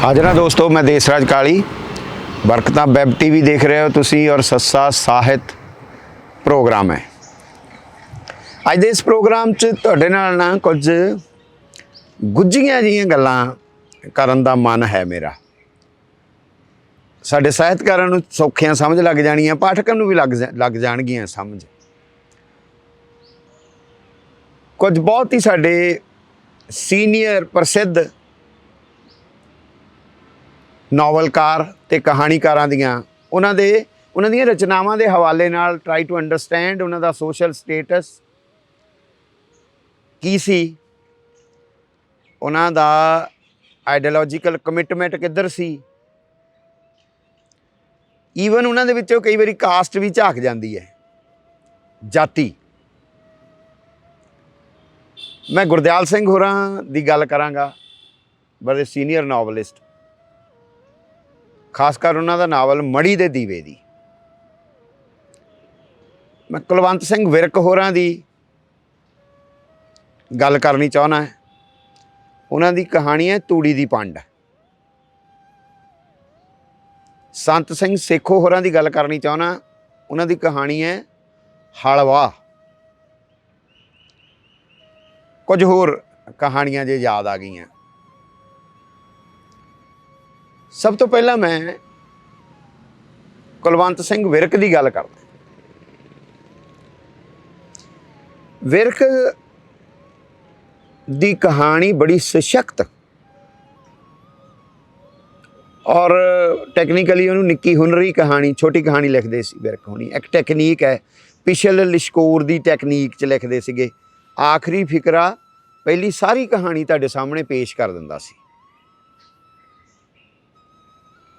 हाजरा दोस्तों, मैं देसराज काली बरकतां web TV देख रहे हो तुसी और सस्सा ਸਾਹਿਤ प्रोग्राम है। ਅੱਜ ਦੇ ਇਸ ਪ੍ਰੋਗਰਾਮ 'ਚ ਤੁਹਾਡੇ ਨਾਲ ਨਾ ਕੁਝ ਗੁੱਝੀਆਂ ਜਿਹੀਆਂ ਗੱਲਾਂ ਕਰਨ ਦਾ ਮਨ ਹੈ ਮੇਰਾ। ਸਾਡੇ ਸਾਹਿਤਕਾਰਾਂ ਨੂੰ ਸੌਖੀਆਂ ਸਮਝ ਲੱਗ ਜਾਣੀਆਂ, ਪਾਠਕਾਂ ਨੂੰ ਵੀ ਲੱਗ ਜਾਣਗੀਆਂ ਸਮਝ। ਕੁਝ ਬਹੁਤ ਹੀ ਸਾਡੇ ਸੀਨੀਅਰ ਪ੍ਰਸਿੱਧ ਨਾਵਲਕਾਰ ਤੇ ਕਹਾਣੀਕਾਰਾਂ ਦੀਆਂ ਉਹਨਾਂ ਦੀਆਂ ਰਚਨਾਵਾਂ ਦੇ ਹਵਾਲੇ ਨਾਲ ਟਰਾਈ ਟੂ ਅੰਡਰਸਟੈਂਡ ਉਹਨਾਂ ਦਾ ਸੋਸ਼ਲ ਸਟੇਟਸ ਕੀ ਸੀ, ਉਹਨਾਂ ਦਾ ਆਈਡੀਓਲੋਜੀਕਲ ਕਮਿਟਮੈਂਟ ਕਿੱਧਰ ਸੀ। ਈਵਨ ਉਹਨਾਂ ਦੇ ਵਿੱਚੋਂ ਕਈ ਵਾਰੀ ਕਾਸਟ ਵੀ ਝਾਕ ਜਾਂਦੀ ਹੈ, ਜਾਤੀ। ਮੈਂ ਗੁਰਦਿਆਲ ਸਿੰਘ ਹੋਰਾਂ ਦੀ ਗੱਲ ਕਰਾਂਗਾ, ਬੜੇ ਸੀਨੀਅਰ ਨਾਵਲਿਸਟ, ਖਾਸ ਕਰ ਉਹਨਾਂ ਦਾ ਨਾਵਲ ਮੜੀ ਦੇ ਦੀਵੇ ਦੀ। ਮੈਂ ਕੁਲਵੰਤ ਸਿੰਘ ਵਿਰਕ ਹੋਰਾਂ ਦੀ ਗੱਲ ਕਰਨੀ ਚਾਹੁੰਦਾ। ਉਹਨਾਂ ਦੀ ਕਹਾਣੀ ਹੈ ਤੂੜੀ ਦੀ ਪੰਡ। ਸੰਤ ਸਿੰਘ ਸੇਖੋ ਹੋਰਾਂ ਦੀ ਗੱਲ ਕਰਨੀ ਚਾਹੁੰਦਾ, ਉਹਨਾਂ ਦੀ ਕਹਾਣੀ ਹੈ ਹਲਵਾ। ਕੁਝ ਹੋਰ ਕਹਾਣੀਆਂ ਜੇ ਯਾਦ ਆ ਗਈਆਂ। ਸਭ ਤੋਂ ਪਹਿਲਾਂ ਮੈਂ ਕੁਲਵੰਤ ਸਿੰਘ ਵਿਰਕ ਦੀ ਗੱਲ ਕਰਦਾ। ਵਿਰਕ ਦੀ ਕਹਾਣੀ ਬੜੀ ਸਸ਼ਕਤ ਔਰ ਟੈਕਨੀਕਲੀ ਉਹਨੂੰ ਨਿੱਕੀ ਹੁਨਰੀ ਕਹਾਣੀ, ਛੋਟੀ ਕਹਾਣੀ ਲਿਖਦੇ ਸੀ ਵਿਰਕ ਹੋਣੀ। ਇੱਕ ਟੈਕਨੀਕ ਹੈ, ਪਿਛਲ ਲਿਸ਼ਕੋਰ ਦੀ ਟੈਕਨੀਕ 'ਚ ਲਿਖਦੇ ਸੀਗੇ। ਆਖਰੀ ਫਿਕਰਾ ਪਹਿਲੀ ਸਾਰੀ ਕਹਾਣੀ ਤੁਹਾਡੇ ਸਾਹਮਣੇ ਪੇਸ਼ ਕਰ ਦਿੰਦਾ ਸੀ।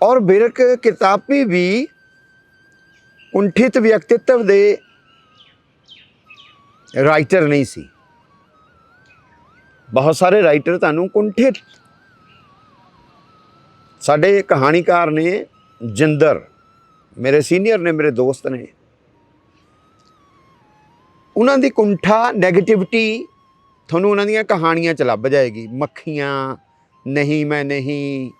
ਔਰ ਵਿਰਕ ਕਿਤਾਬੀ ਵੀ ਕੁੰਠਿਤ ਵਿਅਕਤਿਤਵ ਦੇ ਰਾਈਟਰ ਨਹੀਂ ਸੀ। ਬਹੁਤ ਸਾਰੇ ਰਾਈਟਰ ਤੁਹਾਨੂੰ ਕੁੰਠਿਤ, ਸਾਡੇ ਕਹਾਣੀਕਾਰ ਨੇ ਜਿੰਦਰ, ਮੇਰੇ ਸੀਨੀਅਰ ਨੇ, ਮੇਰੇ ਦੋਸਤ ਨੇ, ਉਹਨਾਂ ਦੀ ਕੁੰਠਾ ਨੈਗੇਟਿਵਿਟੀ ਤੁਹਾਨੂੰ ਉਹਨਾਂ ਦੀਆਂ ਕਹਾਣੀਆਂ 'ਚ ਲੱਭ ਜਾਏਗੀ। ਮੱਖੀਆਂ, ਨਹੀਂ ਮੈਂ ਨਹੀਂ,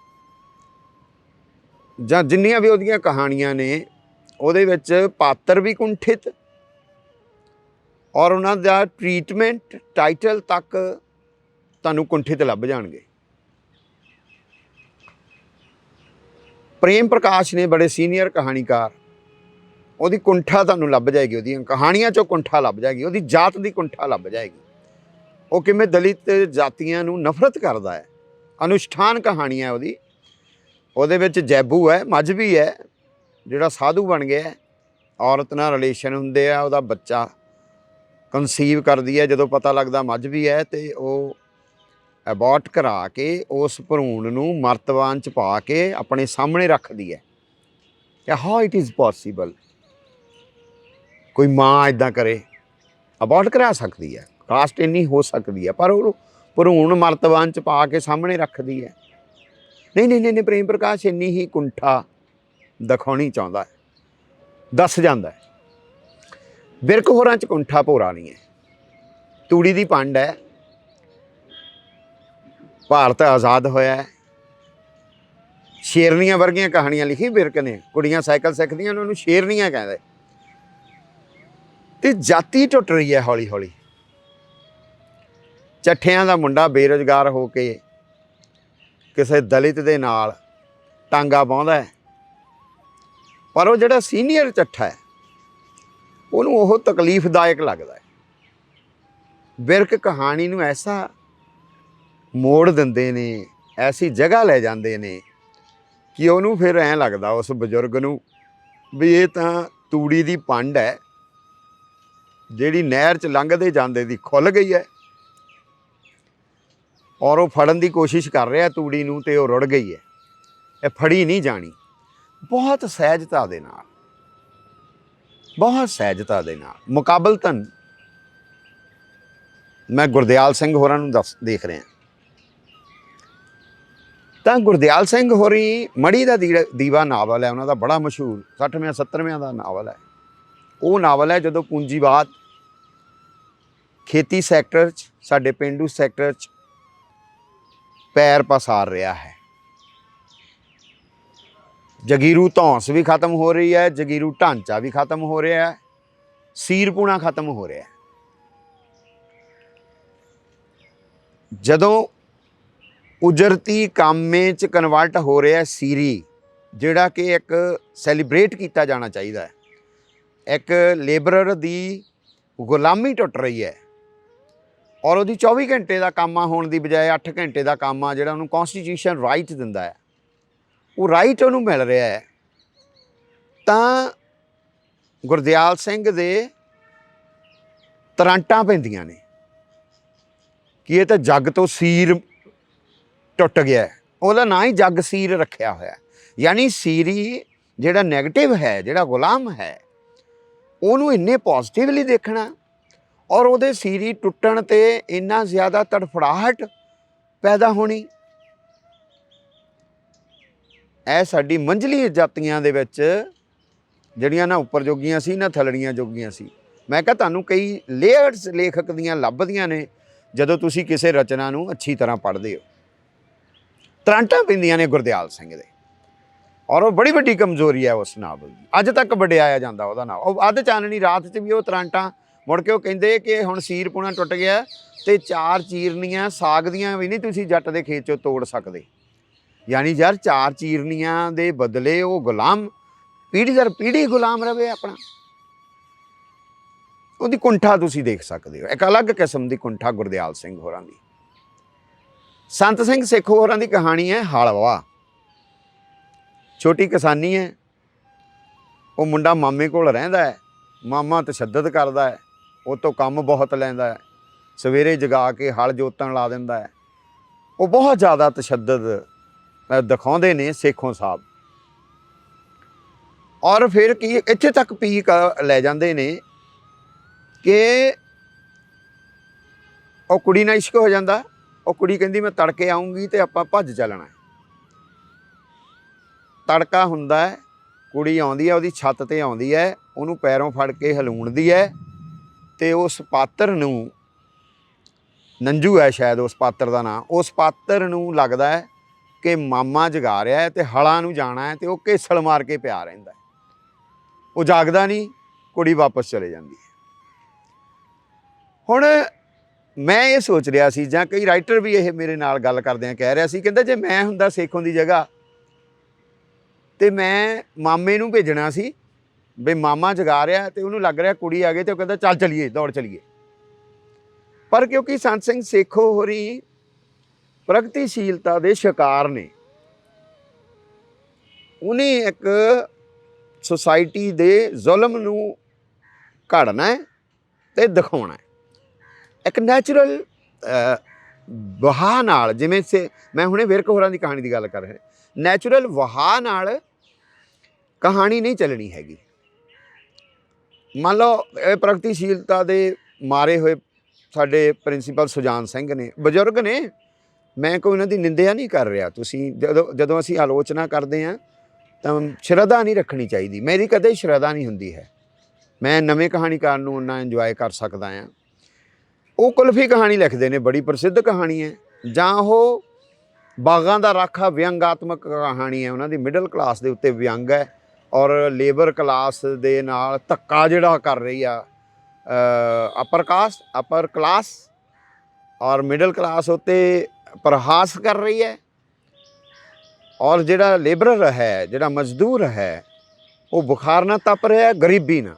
ਜਾਂ ਜਿੰਨੀਆਂ ਵੀ ਉਹਦੀਆਂ ਕਹਾਣੀਆਂ ਨੇ, ਉਹਦੇ ਵਿੱਚ ਪਾਤਰ ਵੀ ਕੁੰਠਿਤ ਔਰ ਉਹਨਾਂ ਦਾ ਟ੍ਰੀਟਮੈਂਟ, ਟਾਈਟਲ ਤੱਕ ਤੁਹਾਨੂੰ ਕੁੰਠਿਤ ਲੱਭ ਜਾਣਗੇ। ਪ੍ਰੇਮ ਪ੍ਰਕਾਸ਼ ਨੇ, ਬੜੇ ਸੀਨੀਅਰ ਕਹਾਣੀਕਾਰ, ਉਹਦੀ ਕੁੰਠਾ ਤੁਹਾਨੂੰ ਲੱਭ ਜਾਏਗੀ, ਉਹਦੀਆਂ ਕਹਾਣੀਆਂ 'ਚੋਂ ਕੁੰਠਾ ਲੱਭ ਜਾਏਗੀ, ਉਹਦੀ ਜਾਤ ਦੀ ਕੁੰਠਾ ਲੱਭ ਜਾਏਗੀ। ਉਹ ਕਿਵੇਂ ਦਲਿਤ ਜਾਤੀਆਂ ਨੂੰ ਨਫ਼ਰਤ ਕਰਦਾ ਹੈ। ਅਨੁਸ਼ਠਾਨ ਕਹਾਣੀਆਂ ਉਹਦੀ। ਉਹਦੇ ਵਿੱਚ ਜੈਬੂ ਹੈ, ਮਜ਼੍ਹਬੀ ਹੈ, ਜਿਹੜਾ ਸਾਧੂ ਬਣ ਗਿਆ, ਔਰਤ ਨਾਲ ਰਿਲੇਸ਼ਨ ਹੁੰਦੇ ਆ, ਉਹਦਾ ਬੱਚਾ ਕਨਸੀਵ ਕਰਦੀ ਹੈ। ਜਦੋਂ ਪਤਾ ਲੱਗਦਾ ਮਜ਼੍ਹਬੀ ਹੈ ਅਤੇ ਉਹ ਅਬੋਰਟ ਕਰਾ ਕੇ ਉਸ ਭਰੂਣ ਨੂੰ ਮਰਤਬਾਨ 'ਚ ਪਾ ਕੇ ਆਪਣੇ ਸਾਹਮਣੇ ਰੱਖਦੀ ਹੈ ਕਿ ਹਾਊ ਇਟ ਇਜ਼ ਪੋਸੀਬਲ, ਕੋਈ ਮਾਂ ਇੱਦਾਂ ਕਰੇ, ਅਬੋਰਟ ਕਰਾ ਸਕਦੀ ਹੈ, ਕਾਸਟ ਇੰਨੀ ਹੋ ਸਕਦੀ ਹੈ, ਪਰ ਉਹ ਭਰੂਣ ਮਰਤਬਾਨ 'ਚ ਪਾ ਕੇ ਸਾਹਮਣੇ ਰੱਖਦੀ ਹੈ। ਨਹੀਂ, ਪ੍ਰੇਮ ਪ੍ਰਕਾਸ਼ ਇੰਨੀ ਹੀ ਕੁੰਠਾ ਦਿਖਾਉਣੀ ਚਾਹੁੰਦਾ ਹੈ, ਦੱਸ ਜਾਂਦਾ ਹੈ। ਵਿਰਕ ਹੋਰਾਂ 'ਚ ਕੁੰਠਾ ਭੋਰਾ ਨਹੀਂ ਹੈ। ਤੂੜੀ ਦੀ ਪੰਡ ਹੈ, ਭਾਰਤ ਆਜ਼ਾਦ ਹੋਇਆ ਹੈ, ਸ਼ੇਰਨੀਆਂ ਵਰਗੀਆਂ ਕਹਾਣੀਆਂ ਲਿਖੀ ਵਿਰਕ ਨੇ। ਕੁੜੀਆਂ ਸਾਈਕਲ ਸਿੱਖਦੀਆਂ, ਉਹਨਾਂ ਨੂੰ ਸ਼ੇਰਨੀਆਂ ਕਹਿੰਦੇ। ਤੇ ਜਾਤੀ ਟੁੱਟ ਰਹੀ ਹੈ ਹੌਲੀ ਹੌਲੀ। ਚੱਠਿਆਂ ਦਾ ਮੁੰਡਾ ਬੇਰੁਜ਼ਗਾਰ ਹੋ ਕੇ ਕਿਸੇ ਦਲਿਤ ਦੇ ਨਾਲ ਟਾਂਗਾ ਪਾਉਂਦਾ ਹੈ, ਪਰ ਉਹ ਜਿਹੜਾ ਸੀਨੀਅਰ ਚੱਠਾ ਹੈ ਉਹਨੂੰ ਉਹ ਤਕਲੀਫਦਾਇਕ ਲੱਗਦਾ ਹੈ। ਵਿਰਕ ਕਹਾਣੀ ਨੂੰ ਐਸਾ ਮੋੜ ਦਿੰਦੇ ਨੇ, ਐਸੀ ਜਗ੍ਹਾ ਲੈ ਜਾਂਦੇ ਨੇ ਕਿ ਉਹਨੂੰ ਫਿਰ ਐਂ ਲੱਗਦਾ, ਉਸ ਬਜ਼ੁਰਗ ਨੂੰ, ਵੀ ਇਹ ਤਾਂ ਤੂੜੀ ਦੀ ਪੰਡ ਹੈ ਜਿਹੜੀ ਨਹਿਰ 'ਚ ਲੰਘਦੇ ਜਾਂਦੇ ਦੀ ਖੁੱਲ੍ਹ ਗਈ ਹੈ ਔਰ ਉਹ ਫੜਨ ਦੀ ਕੋਸ਼ਿਸ਼ ਕਰ ਰਿਹਾ ਤੂੜੀ ਨੂੰ ਅਤੇ ਉਹ ਰੁੜ ਗਈ ਹੈ, ਇਹ ਫੜੀ ਨਹੀਂ ਜਾਣੀ। ਬਹੁਤ ਸਹਿਜਤਾ ਦੇ ਨਾਲ, ਬਹੁਤ ਸਹਿਜਤਾ ਦੇ ਨਾਲ, ਮੁਕਾਬਲਤਨ ਮੈਂ ਗੁਰਦਿਆਲ ਸਿੰਘ ਹੋਰਾਂ ਨੂੰ ਦੇਖ ਰਿਹਾ। ਤਾਂ ਗੁਰਦਿਆਲ ਸਿੰਘ ਹੋਰੀ ਮੜੀ ਦਾ ਦੀਵਾ ਨਾਵਲ ਹੈ ਉਹਨਾਂ ਦਾ, ਬੜਾ ਮਸ਼ਹੂਰ 60ਵੇਂ 70ਵੇਂ ਦਾ ਨਾਵਲ ਹੈ। ਉਹ ਨਾਵਲ ਹੈ ਜਦੋਂ ਪੂੰਜੀਵਾਦ ਖੇਤੀ ਸੈਕਟਰ 'ਚ, ਸਾਡੇ ਪੇਂਡੂ ਸੈਕਟਰ 'ਚ ਪੈਰ ਪਸਾਰ ਰਿਹਾ ਹੈ। ਜਗੀਰੂ ਧੌਂਸ ਵੀ ਖਤਮ ਹੋ ਰਹੀ ਹੈ, ਜਗੀਰੂ ਢਾਂਚਾ ਵੀ ਖਤਮ ਹੋ ਰਿਹਾ ਹੈ, ਸੀਰਪੂਣਾ ਖਤਮ ਹੋ ਰਿਹਾ ਹੈ। ਜਦੋਂ ਉਜਰਤੀ ਕਾਮੇ 'ਚ ਕਨਵਰਟ ਹੋ ਰਿਹਾ ਸੀਰੀ, ਜਿਹੜਾ ਕਿ ਇੱਕ ਸੈਲੀਬ੍ਰੇਟ ਕੀਤਾ ਜਾਣਾ ਚਾਹੀਦਾ ਹੈ। ਇੱਕ ਲੇਬਰਰ ਦੀ ਗੁਲਾਮੀ ਟੁੱਟ ਰਹੀ ਹੈ ਔਰ ਉਹਦੀ 24 ਘੰਟੇ ਦਾ ਕੰਮ ਹੋਣ ਦੀ ਬਜਾਏ 8 ਘੰਟੇ ਦਾ ਕੰਮ ਜਿਹੜਾ ਉਹਨੂੰ ਕੌਨਸਟੀਟਿਊਸ਼ਨ ਰਾਈਟ ਦਿੰਦਾ ਹੈ, ਉਹ ਰਾਈਟ ਉਹਨੂੰ ਮਿਲ ਰਿਹਾ ਹੈ। ਤਾਂ ਗੁਰਦਿਆਲ ਸਿੰਘ ਦੇ ਤਰਾਂਟਾਂ ਪੈਂਦੀਆਂ ਨੇ ਕਿ ਇਹ ਤਾਂ ਜੱਗ ਤੋਂ ਸੀਰ ਟੁੱਟ ਗਿਆ। ਉਹਦਾ ਨਾਂ ਹੀ ਜੱਗ ਸੀਰ ਰੱਖਿਆ ਹੋਇਆ। ਯਾਨੀ ਸੀਰੀ ਜਿਹੜਾ ਨੈਗੇਟਿਵ ਹੈ, ਜਿਹੜਾ ਗੁਲਾਮ ਹੈ, ਉਹਨੂੰ ਇੰਨੇ ਪੋਜ਼ਿਟਿਵਲੀ ਦੇਖਣਾ ਔਰ ਉਹਦੇ ਸੀਰੀ ਟੁੱਟਣ 'ਤੇ ਇੰਨਾ ਜ਼ਿਆਦਾ ਤੜਫੜਾਹਟ ਪੈਦਾ ਹੋਣੀ। ਇਹ ਸਾਡੀ ਮੰਝਲੀ ਜਾਤੀਆਂ ਦੇ ਵਿੱਚ ਜਿਹੜੀਆਂ ਨਾ ਉੱਪਰ ਜੋਗੀਆਂ ਸੀ ਨਾ ਥੱਲੜੀਆਂ ਜੋਗੀਆਂ ਸੀ। ਮੈਂ ਕਿਹਾ ਤੁਹਾਨੂੰ ਕਈ ਲੇਅਰਸ ਲੇਖਕ ਦੀਆਂ ਲੱਭਦੀਆਂ ਨੇ ਜਦੋਂ ਤੁਸੀਂ ਕਿਸੇ ਰਚਨਾ ਨੂੰ ਅੱਛੀ ਤਰ੍ਹਾਂ ਪੜ੍ਹਦੇ ਹੋ। ਤਰਾਂਟਾਂ ਪੈਂਦੀਆਂ ਨੇ ਗੁਰਦਿਆਲ ਸਿੰਘ ਦੇ ਔਰ ਉਹ ਬੜੀ ਵੱਡੀ ਕਮਜ਼ੋਰੀ ਹੈ ਉਸ ਨਾਵਲ ਦੀ। ਅੱਜ ਤੱਕ ਵਡਿਆਇਆ ਜਾਂਦਾ ਉਹਦਾ ਨਾਮ। ਉਹ ਅੱਧ ਚਾਨਣੀ ਰਾਤ 'ਚ ਵੀ ਉਹ ਤਰਾਂਟਾਂ, ਮੁੜ ਕੇ ਉਹ ਕਹਿੰਦੇ ਕਿ ਹੁਣ ਸੀਰਪੂਣਾ ਟੁੱਟ ਗਿਆ ਅਤੇ 4 ਚੀਰਨੀਆਂ ਸਾਗ ਦੀਆਂ ਵੀ ਨਹੀਂ ਤੁਸੀਂ ਜੱਟ ਦੇ ਖੇਤ 'ਚੋਂ ਤੋੜ ਸਕਦੇ। ਯਾਨੀ ਯਾਰ 4 ਚੀਰਨੀਆਂ ਦੇ ਬਦਲੇ ਉਹ ਗੁਲਾਮ ਪੀੜ੍ਹੀ ਦਰ ਪੀੜ੍ਹੀ ਗੁਲਾਮ ਰਵੇ ਆਪਣਾ। ਉਹਦੀ ਕੁੰਠਾ ਤੁਸੀਂ ਦੇਖ ਸਕਦੇ ਹੋ, ਇੱਕ ਅਲੱਗ ਕਿਸਮ ਦੀ ਕੁੰਠਾ ਗੁਰਦਿਆਲ ਸਿੰਘ ਹੋਰਾਂ ਦੀ। ਸੰਤ ਸਿੰਘ ਸੇਖੋਂ ਹੋਰਾਂ ਦੀ ਕਹਾਣੀ ਹੈ ਹਲਵਾ। ਛੋਟੀ ਕਿਸਾਨੀ ਹੈ। ਉਹ ਮੁੰਡਾ ਮਾਮੇ ਕੋਲ ਰਹਿੰਦਾ ਹੈ, ਮਾਮਾ ਤਸ਼ੱਦਦ ਕਰਦਾ ਹੈ, ਉਹ ਤੋਂ ਕੰਮ ਬਹੁਤ ਲੈਂਦਾ ਹੈ, ਸਵੇਰੇ ਜਗਾ ਕੇ ਹਲ ਜੋਤਣ ਲਾ ਦਿੰਦਾ ਹੈ। ਉਹ ਬਹੁਤ ਜ਼ਿਆਦਾ ਤਸ਼ੱਦਦ ਦਿਖਾਉਂਦੇ ਨੇ ਸੇਖੋਂ ਸਾਹਿਬ। ਔਰ ਫਿਰ ਕੀ ਇੱਥੇ ਤੱਕ ਪੀਕ ਲੈ ਜਾਂਦੇ ਨੇ ਕਿ ਉਹ ਕੁੜੀ ਨਾਲ ਇਸ਼ਕ ਹੋ ਜਾਂਦਾ। ਉਹ ਕੁੜੀ ਕਹਿੰਦੀ ਮੈਂ ਤੜਕੇ ਆਊਂਗੀ ਅਤੇ ਆਪਾਂ ਭੱਜ ਚੱਲਣਾ। ਤੜਕਾ ਹੁੰਦਾ ਹੈ, ਕੁੜੀ ਆਉਂਦੀ ਹੈ, ਉਹਦੀ ਛੱਤ 'ਤੇ ਆਉਂਦੀ ਹੈ, ਉਹਨੂੰ ਪੈਰੋਂ ਫੜ ਕੇ ਹਲੂਣਦੀ ਹੈ ਅਤੇ ਉਸ ਪਾਤਰ ਨੂੰ, ਨੰਜੂ ਹੈ ਸ਼ਾਇਦ ਉਸ ਪਾਤਰ ਦਾ ਨਾਂ, ਉਸ ਪਾਤਰ ਨੂੰ ਲੱਗਦਾ ਹੈ ਕਿ ਮਾਮਾ ਜਗਾ ਰਿਹਾ ਹੈ ਅਤੇ ਹਲਾਂ ਨੂੰ ਜਾਣਾ ਹੈ ਅਤੇ ਉਹ ਘੇਸਲ ਮਾਰ ਕੇ ਪਿਆ ਰਹਿੰਦਾ। ਉਹ ਜਾਗਦਾ ਨਹੀਂ, ਕੁੜੀ ਵਾਪਸ ਚਲੇ ਜਾਂਦੀ ਹੈ। ਹੁਣ ਮੈਂ ਇਹ ਸੋਚ ਰਿਹਾ ਸੀ, ਜਾਂ ਕਈ ਰਾਈਟਰ ਵੀ ਇਹ ਮੇਰੇ ਨਾਲ ਗੱਲ ਕਰਦਿਆਂ ਕਹਿ ਰਿਹਾ ਸੀ, ਕਹਿੰਦਾ ਜੇ ਮੈਂ ਹੁੰਦਾ ਸੇਖੋਂ ਦੀ ਜਗ੍ਹਾ ਅਤੇ ਮੈਂ ਮਾਮੇ ਨੂੰ ਭੇਜਣਾ ਸੀ ਵੀ ਮਾਮਾ ਜਗਾ ਰਿਹਾ ਅਤੇ ਉਹਨੂੰ ਲੱਗ ਰਿਹਾ ਕੁੜੀ ਆ ਗਈ ਅਤੇ ਉਹ ਕਹਿੰਦਾ ਚੱਲ ਚਲੀਏ, ਦੌੜ ਚਲੀਏ। ਪਰ ਕਿਉਂਕਿ ਸੰਤ ਸਿੰਘ ਸੇਖੋਂ ਹੋਰੀ ਪ੍ਰਗਤੀਸ਼ੀਲਤਾ ਦੇ ਸ਼ਿਕਾਰ ਨੇ, ਉਹਨੇ ਇੱਕ ਸੁਸਾਇਟੀ ਦੇ ਜ਼ੁਲਮ ਨੂੰ ਘੜਨਾ ਹੈ ਅਤੇ ਦਿਖਾਉਣਾ ਹੈ। ਇੱਕ ਨੈਚੁਰਲ ਵਹਾਅ ਨਾਲ, ਜਿਵੇਂ ਮੈਂ ਹੁਣੇ ਵਿਰਕ ਹੋਰਾਂ ਦੀ ਕਹਾਣੀ ਦੀ ਗੱਲ ਕਰ ਰਿਹਾ, ਨੈਚੁਰਲ ਵਹਾਅ ਨਾਲ ਕਹਾਣੀ ਨਹੀਂ ਚੱਲਣੀ ਹੈਗੀ। ਮੰਨ ਲਓ ਇਹ ਪ੍ਰਗਤੀਸ਼ੀਲਤਾ ਦੇ ਮਾਰੇ ਹੋਏ ਸਾਡੇ ਪ੍ਰਿੰਸੀਪਲ ਸੁਜਾਨ ਸਿੰਘ ਨੇ, ਬਜ਼ੁਰਗ ਨੇ, ਮੈਂ ਕੋਈ ਉਹਨਾਂ ਦੀ ਨਿੰਦਿਆ ਨਹੀਂ ਕਰ ਰਿਹਾ। ਤੁਸੀਂ ਜਦੋਂ ਅਸੀਂ ਆਲੋਚਨਾ ਕਰਦੇ ਹਾਂ ਤਾਂ ਸ਼ਰਧਾ ਨਹੀਂ ਰੱਖਣੀ ਚਾਹੀਦੀ। ਮੇਰੀ ਕਦੇ ਸ਼ਰਧਾ ਨਹੀਂ ਹੁੰਦੀ ਹੈ। ਮੈਂ ਨਵੇਂ ਕਹਾਣੀਕਾਰ ਨੂੰ ਉਹਨਾਂ ਇੰਜੋਏ ਕਰ ਸਕਦਾ ਹਾਂ। ਉਹ ਕੁਲਫੀ ਕਹਾਣੀ ਲਿਖਦੇ ਨੇ, ਬੜੀ ਪ੍ਰਸਿੱਧ ਕਹਾਣੀ ਹੈ। ਜਾਂ ਉਹ ਬਾਗਾਂ ਦਾ ਰਾਖਾ ਵਿਅੰਗਾਤਮਕ ਕਹਾਣੀ ਹੈ, ਉਹਨਾਂ ਦੀ ਮਿਡਲ ਕਲਾਸ ਦੇ ਉੱਤੇ ਵਿਅੰਗ ਹੈ ਔਰ ਲੇਬਰ ਕਲਾਸ ਦੇ ਨਾਲ ਧੱਕਾ ਜਿਹੜਾ ਕਰ ਰਹੀ ਆ ਅਪਰ ਕਲਾਸ ਔਰ ਮਿਡਲ ਕਲਾਸ ਉੱਤੇ ਪ੍ਰਹਾਸ ਕਰ ਰਹੀ ਹੈ। ਔਰ ਜਿਹੜਾ ਲੇਬਰਰ ਹੈ, ਜਿਹੜਾ ਮਜ਼ਦੂਰ ਹੈ, ਉਹ ਬੁਖਾਰ ਨਾਲ ਤਪ ਰਿਹਾ, ਗਰੀਬੀ ਨਾਲ।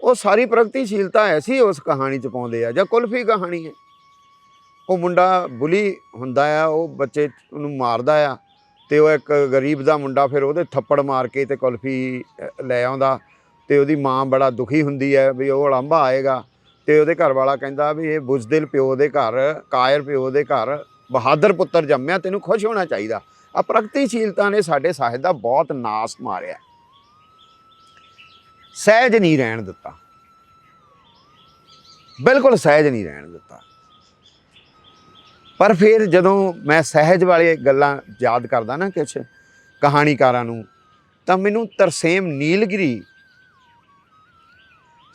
ਉਹ ਸਾਰੀ ਪ੍ਰਗਤੀਸ਼ੀਲਤਾ ਐਸੀ ਉਸ ਕਹਾਣੀ 'ਚ ਪਾਉਂਦੇ ਆ। ਜਾਂ ਕੁਲਫੀ ਕਹਾਣੀ ਹੈ, ਉਹ ਮੁੰਡਾ ਬੁਲੀ ਹੁੰਦਾ ਆ, ਉਹ ਬੱਚੇ ਉਹਨੂੰ ਮਾਰਦਾ ਆ ਅਤੇ ਉਹ ਇੱਕ ਗਰੀਬ ਦਾ ਮੁੰਡਾ ਫਿਰ ਉਹਦੇ ਥੱਪੜ ਮਾਰ ਕੇ ਅਤੇ ਕੁਲਫੀ ਲੈ ਆਉਂਦਾ ਅਤੇ ਉਹਦੀ ਮਾਂ ਬੜਾ ਦੁਖੀ ਹੁੰਦੀ ਹੈ ਵੀ ਉਹ ਉਲਾਂਭਾ ਆਏਗਾ। ਅਤੇ ਉਹਦੇ ਘਰ ਵਾਲਾ ਕਹਿੰਦਾ ਵੀ ਇਹ ਬੁਜ਼ਦਿਲ ਪਿਓ ਦੇ ਘਰ, ਕਾਇਰ ਪਿਓ ਦੇ ਘਰ ਬਹਾਦਰ ਪੁੱਤਰ ਜੰਮਿਆ, ਤੈਨੂੰ ਖੁਸ਼ ਹੋਣਾ ਚਾਹੀਦਾ। ਆ ਪ੍ਰਗਤੀਸ਼ੀਲਤਾ ਨੇ ਸਾਡੇ ਸਾਹਿਤ ਦਾ ਬਹੁਤ ਨਾਸ ਮਾਰਿਆ, ਸਹਿਜ ਨਹੀਂ ਰਹਿਣ ਦਿੱਤਾ, ਬਿਲਕੁਲ ਸਹਿਜ ਨਹੀਂ ਰਹਿਣ ਦਿੱਤਾ। ਪਰ ਫਿਰ ਜਦੋਂ ਮੈਂ ਸਹਿਜ ਵਾਲੇ ਗੱਲਾਂ ਯਾਦ ਕਰਦਾ ਨਾ ਕੁਛ ਕਹਾਣੀਕਾਰਾਂ ਨੂੰ, ਤਾਂ ਮੈਨੂੰ ਤਰਸੇਮ ਨੀਲਗਿਰੀ,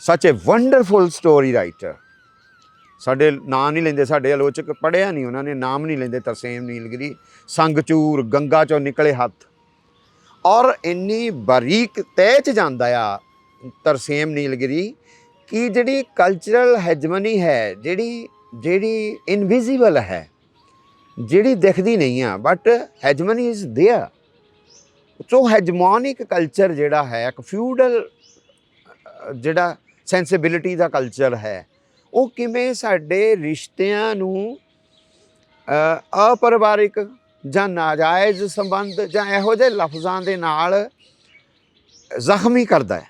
ਸੱਚ ਏ ਵੰਡਰਫੁਲ ਸਟੋਰੀ ਰਾਈਟਰ, ਸਾਡੇ ਨਾਂ ਨਹੀਂ ਲੈਂਦੇ, ਸਾਡੇ ਆਲੋਚਕ ਪੜ੍ਹਿਆ ਨਹੀਂ ਉਹਨਾਂ ਨੇ, ਨਾਮ ਨਹੀਂ ਲੈਂਦੇ। ਤਰਸੇਮ ਨੀਲਗਿਰੀ, ਸੰਗਚੂਰ, ਗੰਗਾ 'ਚੋਂ ਨਿਕਲੇ ਹੱਥ, ਔਰ ਇੰਨੀ ਬਾਰੀਕ ਤਹਿ 'ਚ ਜਾਂਦਾ ਆ ਤਰਸੇਮ ਨੀਲਗਿਰੀ ਕਿ ਜਿਹੜੀ ਕਲਚਰਲ ਹੈਜਮਨੀ ਹੈ, ਜਿਹੜੀ ਇਨਵਿਜ਼ੀਬਲ ਹੈ, ਜਿਹੜੀ ਦਿਖਦੀ ਨਹੀਂ ਆ, but hegemony is there. So hegemonic culture ਜਿਹੜਾ ਹੈ, ਇੱਕ ਫਿਊਡਲ ਜਿਹੜਾ ਸੈਂਸਿਬਿਲਿਟੀ ਦਾ ਕਲਚਰ ਹੈ, ਉਹ ਕਿਵੇਂ ਸਾਡੇ ਰਿਸ਼ਤਿਆਂ ਨੂੰ ਅਪਰਿਵਾਰਿਕ ਜਾਂ ਨਾਜਾਇਜ਼ ਸੰਬੰਧ ਜਾਂ ਇਹੋ ਜਿਹੇ ਲਫ਼ਜ਼ਾਂ ਦੇ ਨਾਲ ਜ਼ਖਮੀ ਕਰਦਾ ਹੈ।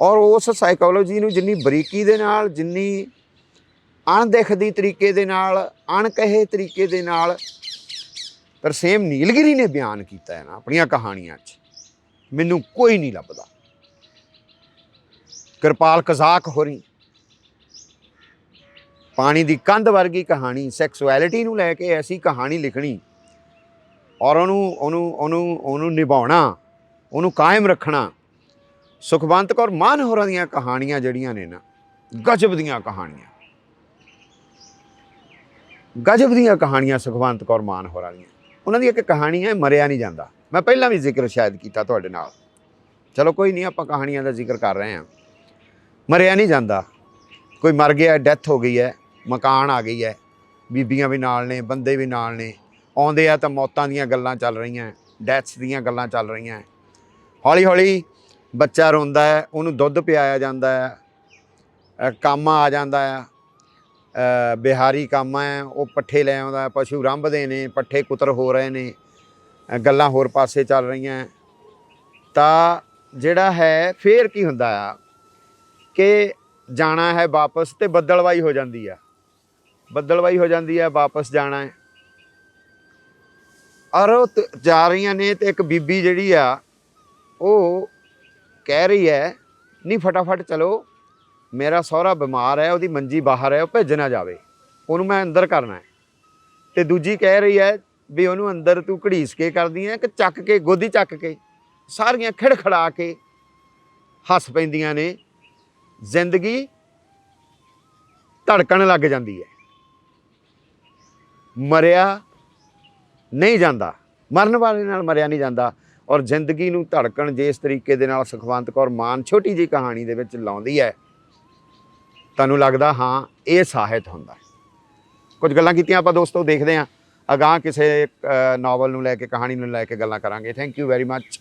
ਔਰ ਉਸ ਸਾਈਕੋਲੋਜੀ ਨੂੰ ਜਿੰਨੀ ਬਰੀਕੀ ਦੇ ਨਾਲ, ਜਿੰਨੀ ਅਣਦਿਖਦੀ ਤਰੀਕੇ ਦੇ ਨਾਲ, ਅਣਕਹੇ ਤਰੀਕੇ ਦੇ ਨਾਲ ਤਰਸੇਮ ਨੀਲਗਿਰੀ ਨੇ ਬਿਆਨ ਕੀਤਾ ਹੈ ਨਾ ਆਪਣੀਆਂ ਕਹਾਣੀਆਂ 'ਚ, ਮੈਨੂੰ ਕੋਈ ਨਹੀਂ ਲੱਭਦਾ। ਕਿਰਪਾਲ ਕਜ਼ਾਕ ਹੋਰੀ ਪਾਣੀ ਦੀ ਕੰਧ ਵਰਗੀ ਕਹਾਣੀ, ਸੈਕਸੁਐਲਿਟੀ ਨੂੰ ਲੈ ਕੇ ਐਸੀ ਕਹਾਣੀ ਲਿਖਣੀ ਔਰ ਉਹਨੂੰ ਨਿਭਾਉਣਾ, ਉਹਨੂੰ ਕਾਇਮ ਰੱਖਣਾ। ਸੁਖਵੰਤ ਕੌਰ ਮਾਨ ਹੋਰਾਂ ਦੀਆਂ ਕਹਾਣੀਆਂ ਜਿਹੜੀਆਂ ਨੇ ਨਾ, ਗਜ਼ਬ ਦੀਆਂ ਕਹਾਣੀਆਂ, ਗਜ਼ਬ ਦੀਆਂ ਕਹਾਣੀਆਂ ਸੁਖਵੰਤ ਕੌਰ ਮਾਨ ਹੋਰਾਂ ਦੀਆਂ। ਉਹਨਾਂ ਦੀ ਇੱਕ ਕਹਾਣੀ ਹੈ ਮਰਿਆ ਨਹੀਂ ਜਾਂਦਾ, ਮੈਂ ਪਹਿਲਾਂ ਵੀ ਜ਼ਿਕਰ ਸ਼ਾਇਦ ਕੀਤਾ ਤੁਹਾਡੇ ਨਾਲ, ਚਲੋ ਕੋਈ ਨਹੀਂ, ਆਪਾਂ ਕਹਾਣੀਆਂ ਦਾ ਜ਼ਿਕਰ ਕਰ ਰਹੇ ਹਾਂ। ਮਰਿਆ ਨਹੀਂ ਜਾਂਦਾ, ਕੋਈ ਮਰ ਗਿਆ, ਡੈਥ ਹੋ ਗਈ ਹੈ, ਮਕਾਨ ਆ ਗਈ ਹੈ, ਬੀਬੀਆਂ ਵੀ ਨਾਲ ਨੇ, ਬੰਦੇ ਵੀ ਨਾਲ ਨੇ, ਆਉਂਦੇ ਆ ਤਾਂ ਮੌਤਾਂ ਦੀਆਂ ਗੱਲਾਂ ਚੱਲ ਰਹੀਆਂ, ਡੈਥਸ ਦੀਆਂ ਗੱਲਾਂ ਚੱਲ ਰਹੀਆਂ। ਹੌਲੀ ਹੌਲੀ ਬੱਚਾ ਰੋਂਦਾ ਹੈ, ਉਹਨੂੰ ਦੁੱਧ ਪਿਆਇਆ ਜਾਂਦਾ ਹੈ, ਕਾਮਾ ਆ ਜਾਂਦਾ ਹੈ, ਬਿਹਾਰੀ ਕਾਮਾ ਹੈ, ਉਹ ਪੱਠੇ ਲੈ ਆਉਂਦਾ, ਪਸ਼ੂ ਰੰਭਦੇ ਨੇ, ਪੱਠੇ ਕੁਤਰ ਹੋ ਰਹੇ ਨੇ, ਗੱਲਾਂ ਹੋਰ ਪਾਸੇ ਚੱਲ ਰਹੀਆਂ। ਤਾਂ ਜਿਹੜਾ ਹੈ ਫੇਰ ਕੀ ਹੁੰਦਾ ਆ ਕਿ ਜਾਣਾ ਹੈ ਵਾਪਸ, ਤੇ ਬੱਦਲਵਾਈ ਹੋ ਜਾਂਦੀ ਆ, ਬੱਦਲਵਾਈ ਹੋ ਜਾਂਦੀ ਹੈ, ਵਾਪਸ ਜਾਣਾ ਹੈ। ਔਰ ਉਹ ਜਾ ਰਹੀਆਂ ਨੇ, ਤੇ ਇੱਕ ਬੀਬੀ ਜਿਹੜੀ ਆ ਉਹ ਕਹਿ ਰਹੀ ਹੈ, ਨਹੀਂ ਫਟਾਫਟ ਚਲੋ, ਮੇਰਾ ਸਹੁਰਾ ਬਿਮਾਰ ਹੈ, ਉਹਦੀ ਮੰਜੀ ਬਾਹਰ ਹੈ, ਉਹ ਭੇਜ ਨਾ ਜਾਵੇ, ਉਹਨੂੰ ਮੈਂ ਅੰਦਰ ਕਰਨਾ ਹੈ। ਤੇ ਦੂਜੀ ਕਹਿ ਰਹੀ ਹੈ ਵੀ ਉਹਨੂੰ ਅੰਦਰ ਤੂੰ ਘੜੀਸ ਕੇ ਕਰਦੀ ਹੈ ਕਿ ਚੱਕ ਕੇ, ਗੋਦੀ ਚੱਕ ਕੇ। ਸਾਰੀਆਂ ਖਿੜਖੜਾ ਕੇ ਹੱਸ ਪੈਂਦੀਆਂ ਨੇ, ਜ਼ਿੰਦਗੀ ਧੜਕਣ ਲੱਗ ਜਾਂਦੀ ਹੈ। ਮਰਿਆ ਨਹੀਂ ਜਾਂਦਾ, ਮਰਨ ਵਾਲੇ ਨਾਲ ਮਰਿਆ ਨਹੀਂ ਜਾਂਦਾ। ਔਰ ਜ਼ਿੰਦਗੀ ਨੂੰ ਧੜਕਣ ਜਿਸ ਤਰੀਕੇ ਦੇ ਨਾਲ ਸੁਖਵੰਤ ਕੌਰ ਮਾਨ ਛੋਟੀ ਜਿਹੀ ਕਹਾਣੀ ਦੇ ਵਿੱਚ ਲਾਉਂਦੀ ਹੈ, ਤੁਹਾਨੂੰ ਲੱਗਦਾ ਹਾਂ ਇਹ ਸਾਹਿਤ ਹੁੰਦਾ। ਕੁਝ ਗੱਲਾਂ ਕੀਤੀਆਂ ਆਪਾਂ ਦੋਸਤੋ, ਦੇਖਦੇ ਹਾਂ ਅਗਾਂਹ ਕਿਸੇ ਨਾਵਲ ਨੂੰ ਲੈ ਕੇ, ਕਹਾਣੀ ਨੂੰ ਲੈ ਕੇ ਗੱਲਾਂ ਕਰਾਂਗੇ। Thank you very much.